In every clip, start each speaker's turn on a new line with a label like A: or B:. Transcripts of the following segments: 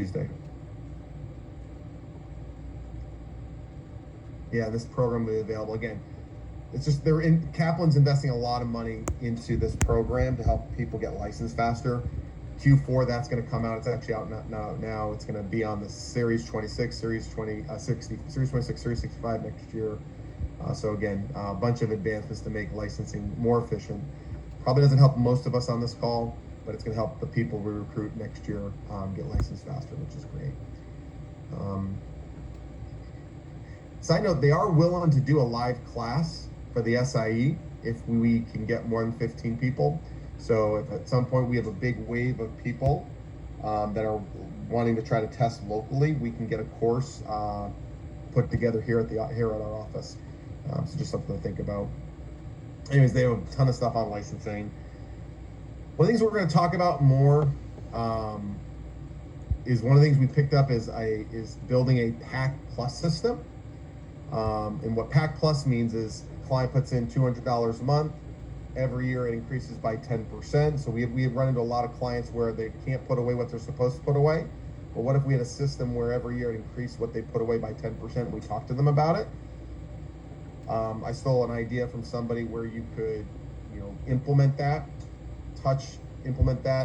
A: Tuesday. Yeah, this program will be available again. It's just Kaplan's investing a lot of money into this program to help people get licensed faster. Q4, that's going to come out. It's actually out now. It's going to be on the Series 26, Series 60, Series 26, Series 65 next year. So again, a bunch of advancements to make licensing more efficient. Probably doesn't help most of us on this call, but it's going to help the people we recruit next year get licensed faster, which is great. Side note, they are willing to do a live class for the SIE if we can get more than 15 people. So if at some point we have a big wave of people that are wanting to try to test locally, we can get a course put together here at our office. So just something to think about. Anyways, they have a ton of stuff on licensing. One of the things we're going to talk about more is one of the things we picked up is building a PAC Plus system. And what PAC Plus means is a client puts in $200 a month. Every year it increases by 10%. So we have run into a lot of clients where they can't put away what they're supposed to put away. But what if we had a system where every year it increased what they put away by 10% and we talked to them about it? I stole an idea from somebody where you could, implement that,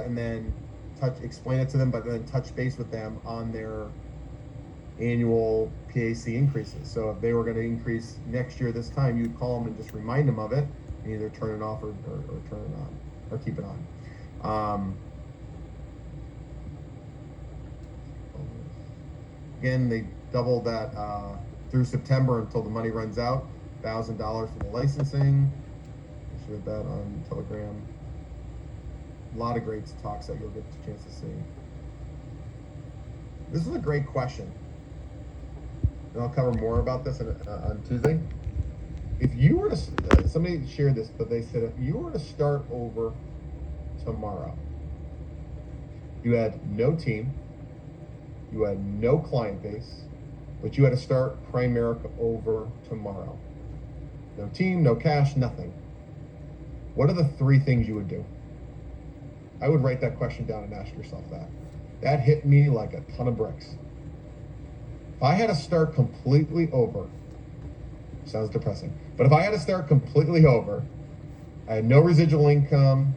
A: and then explain it to them, but then touch base with them on their annual PAC increases. So if they were going to increase next year this time, you'd call them and just remind them of it, and either turn it off or turn it on, or keep it on. Again, they doubled that through September until the money runs out. $1,000 for the licensing. I shared that on Telegram. A lot of great talks that you'll get a chance to see. This is a great question. And I'll cover more about this on Tuesday. If you were to, somebody shared this, but they said if you were to start over tomorrow, you had no team, you had no client base, but you had to start Primerica over tomorrow. No team, no cash, nothing. What are the 3 things you would do? I would write that question down and ask yourself that. That hit me like a ton of bricks. If I had to start completely over, sounds depressing, but if I had to start completely over, I had no residual income,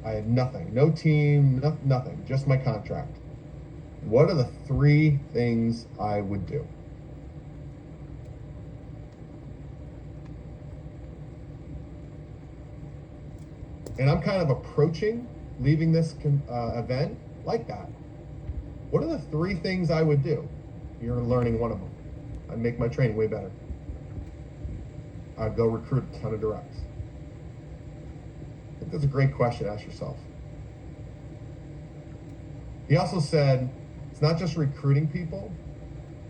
A: I had nothing, no team, nothing, just my contract. What are the 3 things I would do? And I'm kind of approaching leaving this event like that. What are the 3 things I would do? You're learning one of them. I'd make my training way better. I'd go recruit a ton of directs. I think that's a great question to ask yourself. He also said, it's not just recruiting people,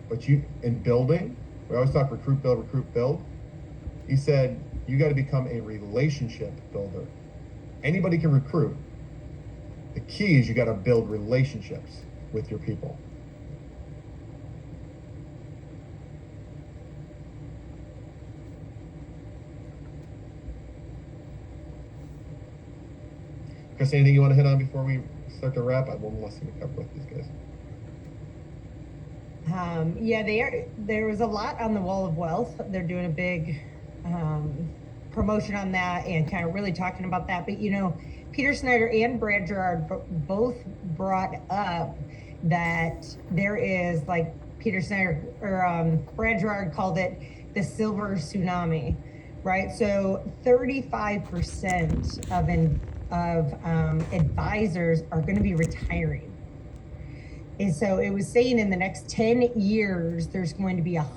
A: but in building. We always talk recruit, build. He said, you got to become a relationship builder. Anybody can recruit. The key is you got to build relationships with your people. Chris, anything you want to hit on before we start to wrap? I have one less thing to cover with these guys.
B: There was a lot on the Wall of Wealth. They're doing a big promotion on that and kind of really talking about that. But Peter Snyder and Brad Gerard both brought up that there is, like Peter Snyder or Brad Gerard called it the silver tsunami, right? So 35% of advisors are going to be retiring. And so it was saying in the next 10 years, there's going to be a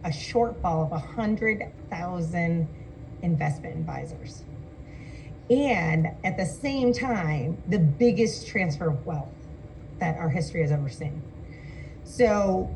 B: shortfall of 100,000 investment advisors. And at the same time, the biggest transfer of wealth that our history has ever seen. So